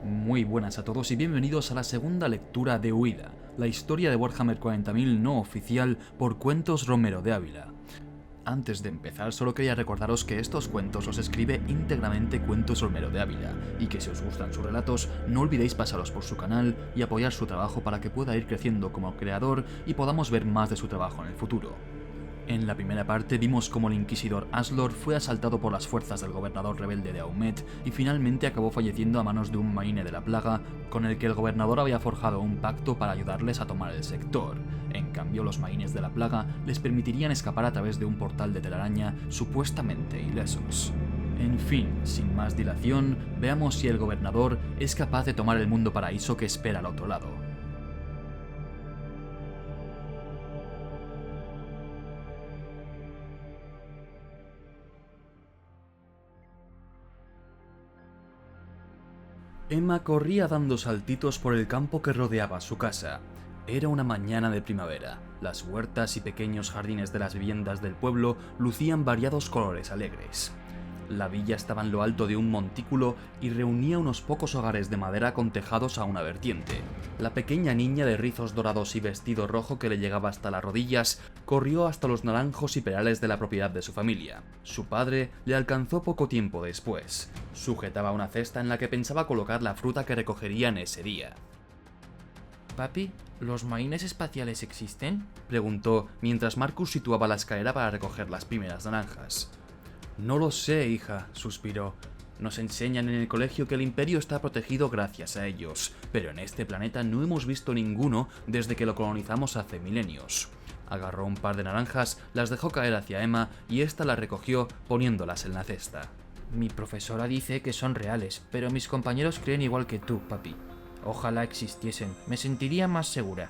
Muy buenas a todos y bienvenidos a la segunda lectura de Huida, la historia de Warhammer 40.000 no oficial por Cuentos Romero de Ávila. Antes de empezar, solo quería recordaros que estos cuentos los escribe íntegramente Cuentos Romero de Ávila, y que si os gustan sus relatos, no olvidéis pasaros por su canal y apoyar su trabajo para que pueda ir creciendo como creador y podamos ver más de su trabajo en el futuro. En la primera parte vimos cómo el inquisidor Aslor fue asaltado por las fuerzas del gobernador rebelde de Aumet y finalmente acabó falleciendo a manos de un maine de la plaga con el que el gobernador había forjado un pacto para ayudarles a tomar el sector. En cambio, los maines de la plaga les permitirían escapar a través de un portal de telaraña supuestamente ilesos. En fin, sin más dilación, veamos si el gobernador es capaz de tomar el mundo paraíso que espera al otro lado. Emma corría dando saltitos por el campo que rodeaba su casa. Era una mañana de primavera. Las huertas y pequeños jardines de las viviendas del pueblo lucían variados colores alegres. La villa estaba en lo alto de un montículo y reunía unos pocos hogares de madera con tejados a una vertiente. La pequeña niña de rizos dorados y vestido rojo que le llegaba hasta las rodillas corrió hasta los naranjos y perales de la propiedad de su familia. Su padre le alcanzó poco tiempo después. Sujetaba una cesta en la que pensaba colocar la fruta que recogerían ese día. Papi, ¿los maines espaciales existen? Preguntó mientras Marcus situaba la escalera para recoger las primeras naranjas. No lo sé, hija, suspiró. Nos enseñan en el colegio que el Imperio está protegido gracias a ellos, pero en este planeta no hemos visto ninguno desde que lo colonizamos hace milenios. Agarró un par de naranjas, las dejó caer hacia Emma y ésta las recogió poniéndolas en la cesta. Mi profesora dice que son reales, pero mis compañeros creen igual que tú, papi. Ojalá existiesen, me sentiría más segura.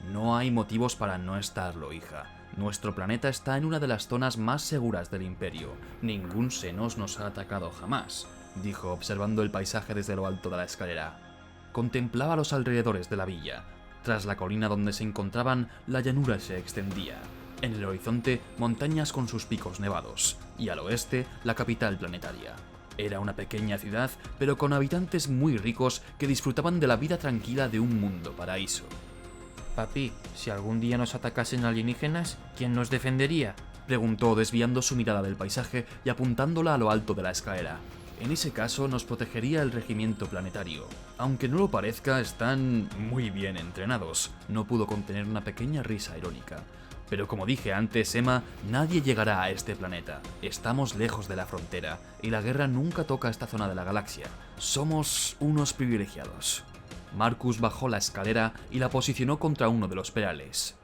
No hay motivos para no estarlo, hija. Nuestro planeta está en una de las zonas más seguras del Imperio. Ningún Xenos nos ha atacado jamás, dijo observando el paisaje desde lo alto de la escalera. Contemplaba los alrededores de la villa. Tras la colina donde se encontraban, la llanura se extendía. En el horizonte, montañas con sus picos nevados, y al oeste, la capital planetaria. Era una pequeña ciudad, pero con habitantes muy ricos que disfrutaban de la vida tranquila de un mundo paraíso. Papi, si algún día nos atacasen alienígenas, ¿quién nos defendería? Preguntó desviando su mirada del paisaje y apuntándola a lo alto de la escalera. En ese caso nos protegería el regimiento planetario. Aunque no lo parezca, están muy bien entrenados. No pudo contener una pequeña risa irónica. Pero como dije antes, Emma, nadie llegará a este planeta. Estamos lejos de la frontera, y la guerra nunca toca esta zona de la galaxia. Somos unos privilegiados. Marcus bajó la escalera y la posicionó contra uno de los perales.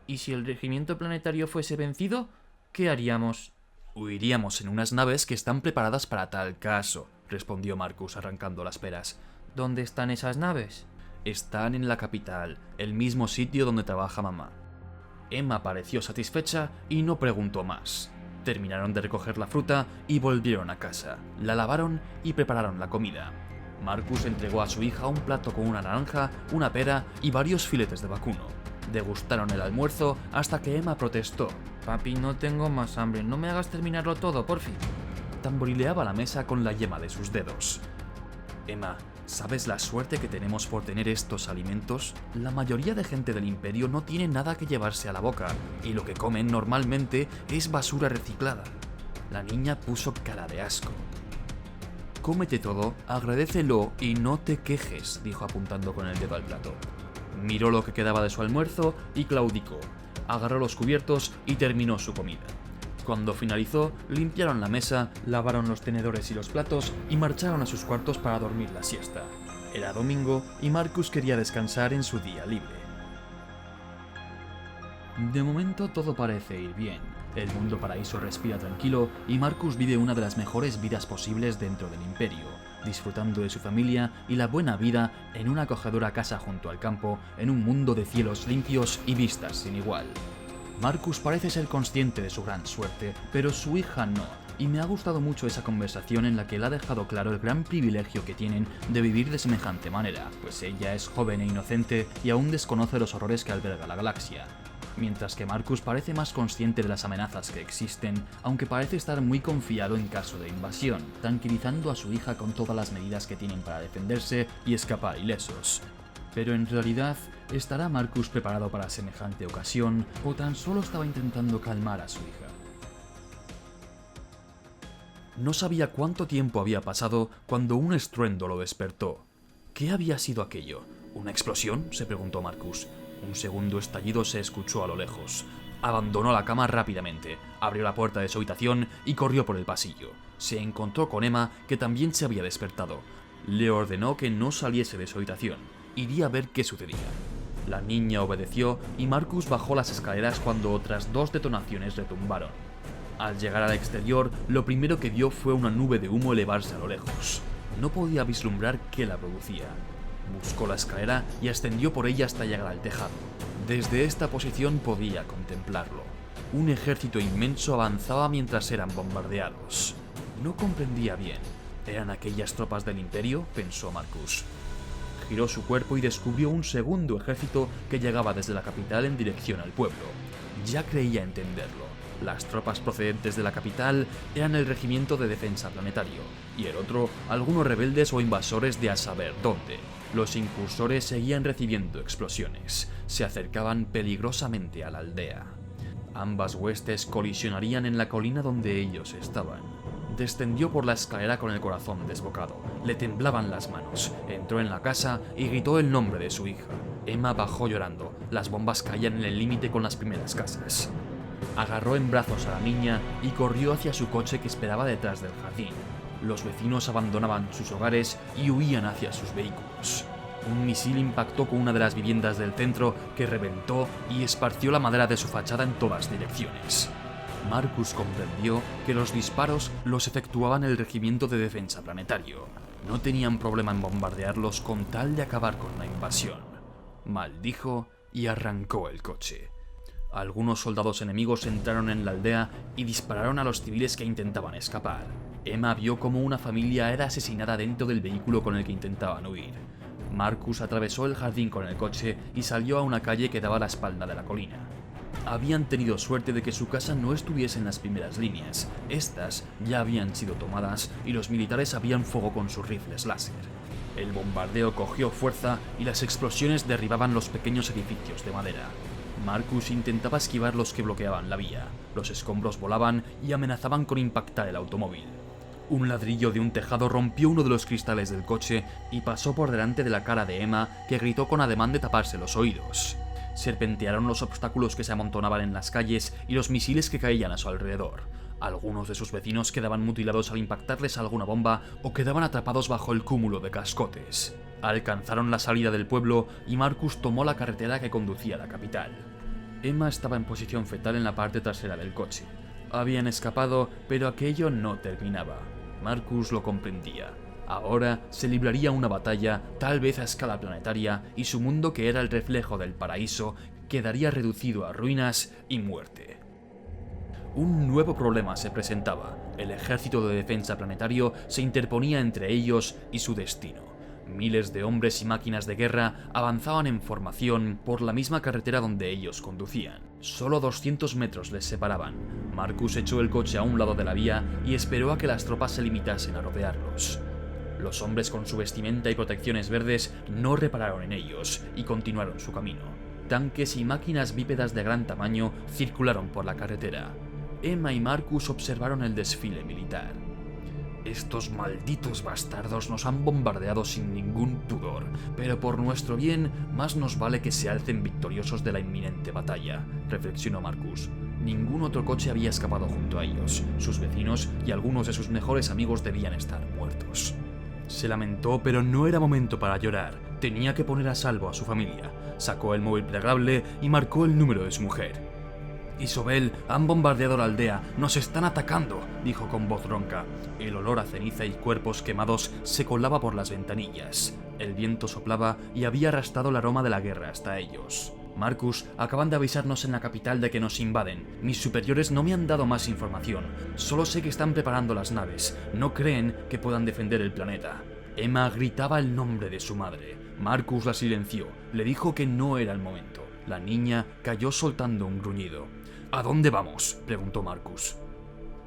¿Y si el regimiento planetario fuese vencido? ¿Qué haríamos? Huiríamos en unas naves que están preparadas para tal caso, respondió Marcus arrancando las peras. ¿Dónde están esas naves? Están en la capital, el mismo sitio donde trabaja mamá. Emma pareció satisfecha y no preguntó más. Terminaron de recoger la fruta y volvieron a casa. La lavaron y prepararon la comida. Marcus entregó a su hija un plato con una naranja, una pera y varios filetes de vacuno. Degustaron el almuerzo hasta que Emma protestó. Papi, no tengo más hambre, no me hagas terminarlo todo, porfi. Tamborileaba la mesa con la yema de sus dedos. Emma, ¿sabes la suerte que tenemos por tener estos alimentos? La mayoría de gente del Imperio no tiene nada que llevarse a la boca, y lo que comen normalmente es basura reciclada. La niña puso cara de asco. Cómete todo, agradécelo y no te quejes, dijo apuntando con el dedo al plato. Miró lo que quedaba de su almuerzo y claudicó. Agarró los cubiertos y terminó su comida. Cuando finalizó, limpiaron la mesa, lavaron los tenedores y los platos y marcharon a sus cuartos para dormir la siesta. Era domingo y Marcus quería descansar en su día libre. De momento todo parece ir bien. El mundo paraíso respira tranquilo y Marcus vive una de las mejores vidas posibles dentro del Imperio, disfrutando de su familia y la buena vida en una acogedora casa junto al campo, en un mundo de cielos limpios y vistas sin igual. Marcus parece ser consciente de su gran suerte, pero su hija no, y me ha gustado mucho esa conversación en la que él ha dejado claro el gran privilegio que tienen de vivir de semejante manera, pues ella es joven e inocente y aún desconoce los horrores que alberga la galaxia. mientras que Marcus parece más consciente de las amenazas que existen, aunque parece estar muy confiado en caso de invasión, tranquilizando a su hija con todas las medidas que tienen para defenderse y escapar ilesos. Pero en realidad, ¿estará Marcus preparado para semejante ocasión o tan solo estaba intentando calmar a su hija? No sabía cuánto tiempo había pasado cuando un estruendo lo despertó. ¿Qué había sido aquello? ¿Una explosión?, se preguntó Marcus. Un segundo estallido se escuchó a lo lejos. Abandonó la cama rápidamente, abrió la puerta de su habitación y corrió por el pasillo. Se encontró con Emma, que también se había despertado. Le ordenó que no saliese de su habitación. Iría a ver qué sucedía. La niña obedeció y Marcus bajó las escaleras cuando otras 2 detonaciones retumbaron. Al llegar al exterior, lo primero que vio fue una nube de humo elevarse a lo lejos. No podía vislumbrar qué la producía. Buscó la escalera y ascendió por ella hasta llegar al tejado. Desde esta posición podía contemplarlo. Un ejército inmenso avanzaba mientras eran bombardeados. No comprendía bien. ¿Eran aquellas tropas del Imperio?, pensó Marcus. Giró su cuerpo y descubrió un segundo ejército que llegaba desde la capital en dirección al pueblo. Ya creía entenderlo. Las tropas procedentes de la capital eran el Regimiento de Defensa Planetario, y el otro, algunos rebeldes o invasores de a saber dónde. Los incursores seguían recibiendo explosiones. Se acercaban peligrosamente a la aldea. Ambas huestes colisionarían en la colina donde ellos estaban. Descendió por la escalera con el corazón desbocado. Le temblaban las manos. Entró en la casa y gritó el nombre de su hija. Emma bajó llorando. Las bombas caían en el límite con las primeras casas. Agarró en brazos a la niña y corrió hacia su coche que esperaba detrás del jardín. Los vecinos abandonaban sus hogares y huían hacia sus vehículos. Un misil impactó con una de las viviendas del centro que reventó y esparció la madera de su fachada en todas direcciones. Marcus comprendió que los disparos los efectuaban el Regimiento de Defensa Planetario. No tenían problema en bombardearlos con tal de acabar con la invasión. Maldijo y arrancó el coche. Algunos soldados enemigos entraron en la aldea y dispararon a los civiles que intentaban escapar. Emma vio cómo una familia era asesinada dentro del vehículo con el que intentaban huir. Marcus atravesó el jardín con el coche y salió a una calle que daba a la espalda de la colina. Habían tenido suerte de que su casa no estuviese en las primeras líneas. Estas ya habían sido tomadas y los militares abrían fuego con sus rifles láser. El bombardeo cogió fuerza y las explosiones derribaban los pequeños edificios de madera. Marcus intentaba esquivar los que bloqueaban la vía. Los escombros volaban y amenazaban con impactar el automóvil. Un ladrillo de un tejado rompió uno de los cristales del coche y pasó por delante de la cara de Emma, que gritó con ademán de taparse los oídos. Serpentearon los obstáculos que se amontonaban en las calles y los misiles que caían a su alrededor. Algunos de sus vecinos quedaban mutilados al impactarles alguna bomba o quedaban atrapados bajo el cúmulo de cascotes. Alcanzaron la salida del pueblo y Marcus tomó la carretera que conducía a la capital. Emma estaba en posición fetal en la parte trasera del coche. Habían escapado, pero aquello no terminaba. Marcus lo comprendía. Ahora se libraría una batalla, tal vez a escala planetaria, y su mundo, que era el reflejo del paraíso, quedaría reducido a ruinas y muerte. Un nuevo problema se presentaba. El ejército de defensa planetario se interponía entre ellos y su destino. Miles de hombres y máquinas de guerra avanzaban en formación por la misma carretera donde ellos conducían. Solo 200 metros les separaban. Marcus echó el coche a un lado de la vía y esperó a que las tropas se limitasen a rodearlos. Los hombres con su vestimenta y protecciones verdes no repararon en ellos y continuaron su camino. Tanques y máquinas bípedas de gran tamaño circularon por la carretera. Emma y Marcus observaron el desfile militar. Estos malditos bastardos nos han bombardeado sin ningún pudor, pero por nuestro bien más nos vale que se alcen victoriosos de la inminente batalla, reflexionó Marcus. Ningún otro coche había escapado junto a ellos. Sus vecinos y algunos de sus mejores amigos debían estar muertos. Se lamentó, pero no era momento para llorar. Tenía que poner a salvo a su familia. Sacó el móvil plegable y marcó el número de su mujer. «Isobel, han bombardeado la aldea, nos están atacando», dijo con voz ronca. El olor a ceniza y cuerpos quemados se colaba por las ventanillas. El viento soplaba y había arrastrado el aroma de la guerra hasta ellos. «Marcus, acaban de avisarnos en la capital de que nos invaden. Mis superiores no me han dado más información. Solo sé que están preparando las naves. No creen que puedan defender el planeta». Emma gritaba el nombre de su madre. Marcus la silenció. Le dijo que no era el momento. La niña cayó soltando un gruñido. ¿A dónde vamos?, preguntó Marcus.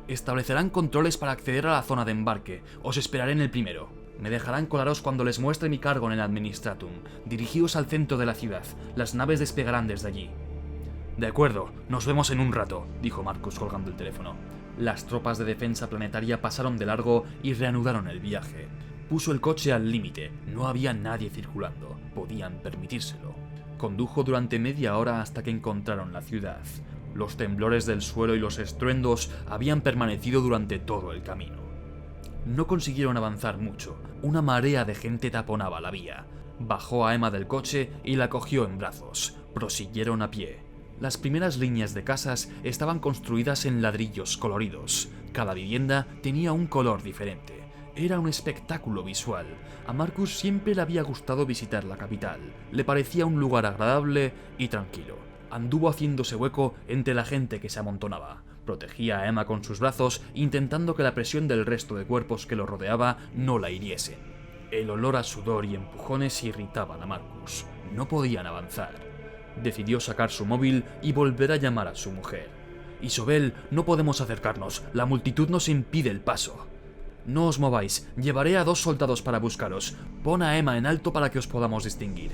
Establecerán controles para acceder a la zona de embarque. Os esperaré en el primero. Me dejarán colaros cuando les muestre mi cargo en el Administratum. Dirigíos al centro de la ciudad. Las naves despegarán desde allí. De acuerdo, nos vemos en un rato, dijo Marcus colgando el teléfono. Las tropas de defensa planetaria pasaron de largo y reanudaron el viaje. Puso el coche al límite. No había nadie circulando. Podían permitírselo. Condujo durante media hora hasta que encontraron la ciudad. Los temblores del suelo y los estruendos habían permanecido durante todo el camino. No consiguieron avanzar mucho. Una marea de gente taponaba la vía. Bajó a Emma del coche y la cogió en brazos. Prosiguieron a pie. Las primeras líneas de casas estaban construidas en ladrillos coloridos. Cada vivienda tenía un color diferente. Era un espectáculo visual. A Marcus siempre le había gustado visitar la capital. Le parecía un lugar agradable y tranquilo. Anduvo haciéndose hueco entre la gente que se amontonaba. Protegía a Emma con sus brazos, intentando que la presión del resto de cuerpos que lo rodeaba no la hiriese. El olor a sudor y empujones irritaban a Marcus. No podían avanzar. Decidió sacar su móvil y volver a llamar a su mujer. «Isobel, no podemos acercarnos. La multitud nos impide el paso». «No os mováis. Llevaré a 2 soldados para buscaros. Pon a Emma en alto para que os podamos distinguir».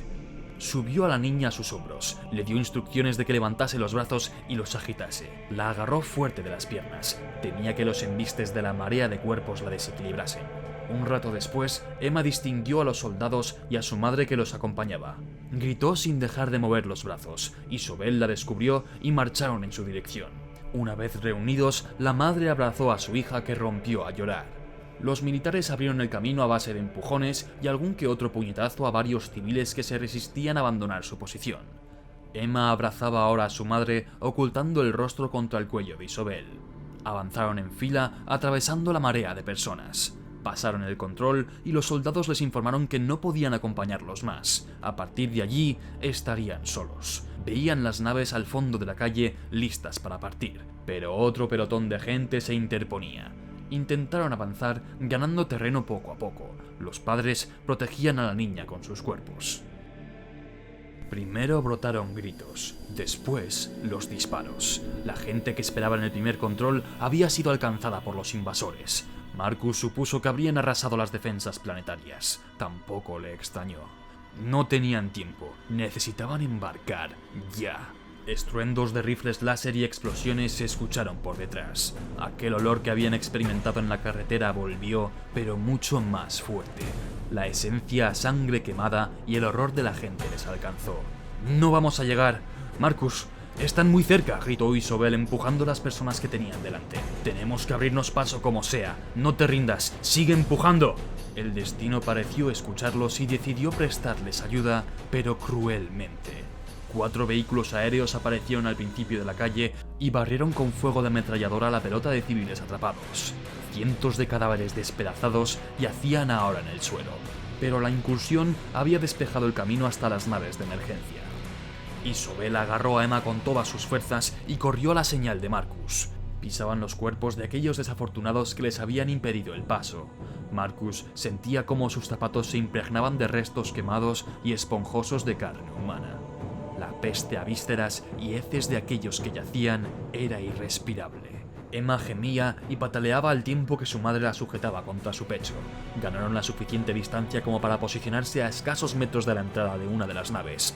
Subió a la niña a sus hombros, le dio instrucciones de que levantase los brazos y los agitase. La agarró fuerte de las piernas. Temía que los embistes de la marea de cuerpos la desequilibrasen. Un rato después, Emma distinguió a los soldados y a su madre que los acompañaba. Gritó sin dejar de mover los brazos. Isobel la descubrió y marcharon en su dirección. Una vez reunidos, la madre abrazó a su hija que rompió a llorar. Los militares abrieron el camino a base de empujones y algún que otro puñetazo a varios civiles que se resistían a abandonar su posición. Emma abrazaba ahora a su madre, ocultando el rostro contra el cuello de Isobel. Avanzaron en fila, atravesando la marea de personas. Pasaron el control y los soldados les informaron que no podían acompañarlos más. A partir de allí, estarían solos. Veían las naves al fondo de la calle, listas para partir. Pero otro pelotón de gente se interponía. Intentaron avanzar, ganando terreno poco a poco. Los padres protegían a la niña con sus cuerpos. Primero brotaron gritos, después los disparos. La gente que esperaba en el primer control había sido alcanzada por los invasores. Marcus supuso que habrían arrasado las defensas planetarias. Tampoco le extrañó. No tenían tiempo, necesitaban embarcar ya. Estruendos de rifles láser y explosiones se escucharon por detrás. Aquel olor que habían experimentado en la carretera volvió, pero mucho más fuerte. La esencia a sangre quemada y el horror de la gente les alcanzó. «No vamos a llegar. Marcus, están muy cerca», gritó Isobel empujando a las personas que tenían delante. «Tenemos que abrirnos paso como sea. No te rindas. Sigue empujando». El destino pareció escucharlos y decidió prestarles ayuda, pero cruelmente. 4 vehículos aéreos aparecieron al principio de la calle y barrieron con fuego de ametralladora la pelota de civiles atrapados. Cientos de cadáveres despedazados yacían ahora en el suelo, pero la incursión había despejado el camino hasta las naves de emergencia. Isobel agarró a Emma con todas sus fuerzas y corrió a la señal de Marcus. Pisaban los cuerpos de aquellos desafortunados que les habían impedido el paso. Marcus sentía cómo sus zapatos se impregnaban de restos quemados y esponjosos de carne humana. La peste a vísceras y heces de aquellos que yacían era irrespirable. Emma gemía y pataleaba al tiempo que su madre la sujetaba contra su pecho. Ganaron la suficiente distancia como para posicionarse a escasos metros de la entrada de una de las naves.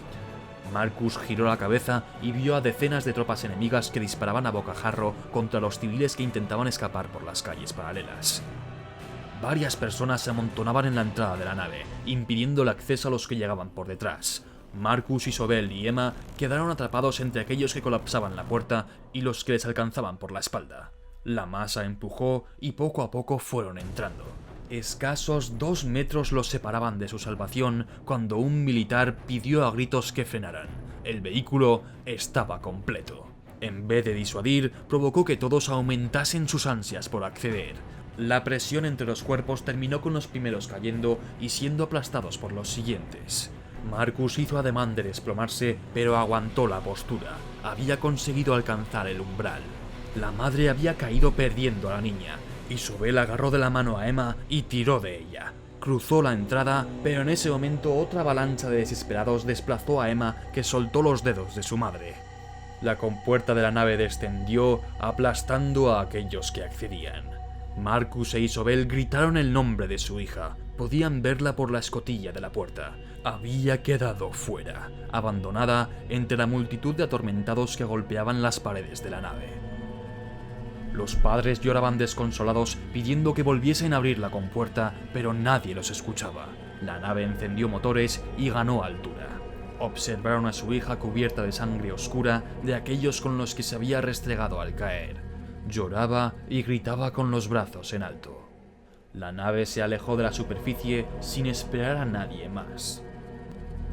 Marcus giró la cabeza y vio a decenas de tropas enemigas que disparaban a bocajarro contra los civiles que intentaban escapar por las calles paralelas. Varias personas se amontonaban en la entrada de la nave, impidiendo el acceso a los que llegaban por detrás. Marcus, Isobel y Emma quedaron atrapados entre aquellos que colapsaban la puerta y los que les alcanzaban por la espalda. La masa empujó y poco a poco fueron entrando. Escasos 2 metros los separaban de su salvación cuando un militar pidió a gritos que frenaran. El vehículo estaba completo. En vez de disuadir, provocó que todos aumentasen sus ansias por acceder. La presión entre los cuerpos terminó con los primeros cayendo y siendo aplastados por los siguientes. Marcus hizo ademán de desplomarse, pero aguantó la postura. Había conseguido alcanzar el umbral. La madre había caído perdiendo a la niña. Isobel agarró de la mano a Emma y tiró de ella. cruzó la entrada, pero en ese momento otra avalancha de desesperados desplazó a Emma, que soltó los dedos de su madre. La compuerta de la nave descendió, aplastando a aquellos que accedían. Marcus e Isobel gritaron el nombre de su hija. Podían verla por la escotilla de la puerta. Había quedado fuera, abandonada entre la multitud de atormentados que golpeaban las paredes de la nave. Los padres lloraban desconsolados pidiendo que volviesen a abrir la compuerta, pero nadie los escuchaba. La nave encendió motores y ganó altura. Observaron a su hija cubierta de sangre oscura de aquellos con los que se había restregado al caer. Lloraba y gritaba con los brazos en alto. La nave se alejó de la superficie sin esperar a nadie más.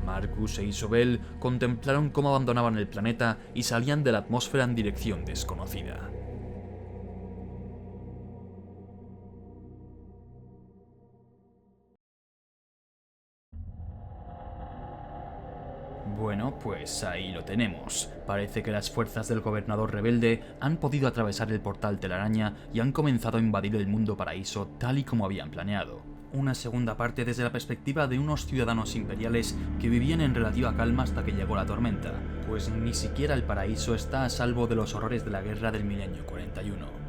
Marcus e Isobel contemplaron cómo abandonaban el planeta y salían de la atmósfera en dirección desconocida. Bueno, pues ahí lo tenemos. Parece que las fuerzas del gobernador rebelde han podido atravesar el portal telaraña y han comenzado a invadir el mundo paraíso tal y como habían planeado. Una segunda parte desde la perspectiva de unos ciudadanos imperiales que vivían en relativa calma hasta que llegó la tormenta, pues ni siquiera el paraíso está a salvo de los horrores de la guerra del milenio 41.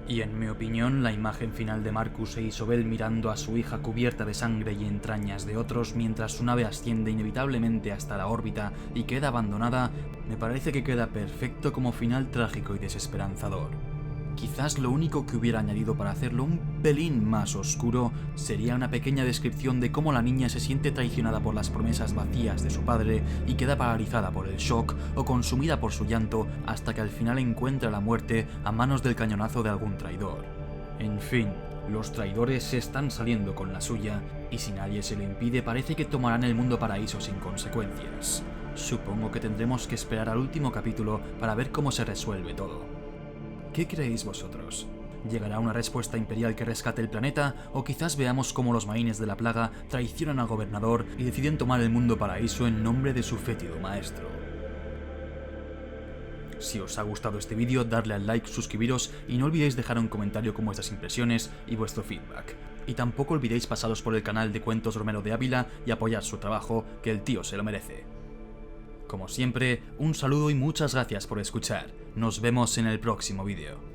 Y en mi opinión, la imagen final de Marcus e Isobel mirando a su hija cubierta de sangre y entrañas de otros mientras su nave asciende inevitablemente hasta la órbita y queda abandonada, me parece que queda perfecto como final trágico y desesperanzador. Quizás lo único que hubiera añadido para hacerlo un pelín más oscuro sería una pequeña descripción de cómo la niña se siente traicionada por las promesas vacías de su padre y queda paralizada por el shock o consumida por su llanto hasta que al final encuentra la muerte a manos del cañonazo de algún traidor. En fin, los traidores se están saliendo con la suya y si nadie se lo impide parece que tomarán el mundo paraíso sin consecuencias. Supongo que tendremos que esperar al último capítulo para ver cómo se resuelve todo. ¿Qué creéis vosotros? ¿Llegará una respuesta imperial que rescate el planeta? ¿O quizás veamos cómo los maines de la plaga traicionan al gobernador y deciden tomar el mundo paraíso en nombre de su fétido maestro? Si os ha gustado este vídeo, darle al like, suscribiros y no olvidéis dejar un comentario con vuestras impresiones y vuestro feedback. Y tampoco olvidéis pasaros por el canal de Cuentos Romero de Ávila y apoyar su trabajo, que el tío se lo merece. Como siempre, un saludo y muchas gracias por escuchar. Nos vemos en el próximo vídeo.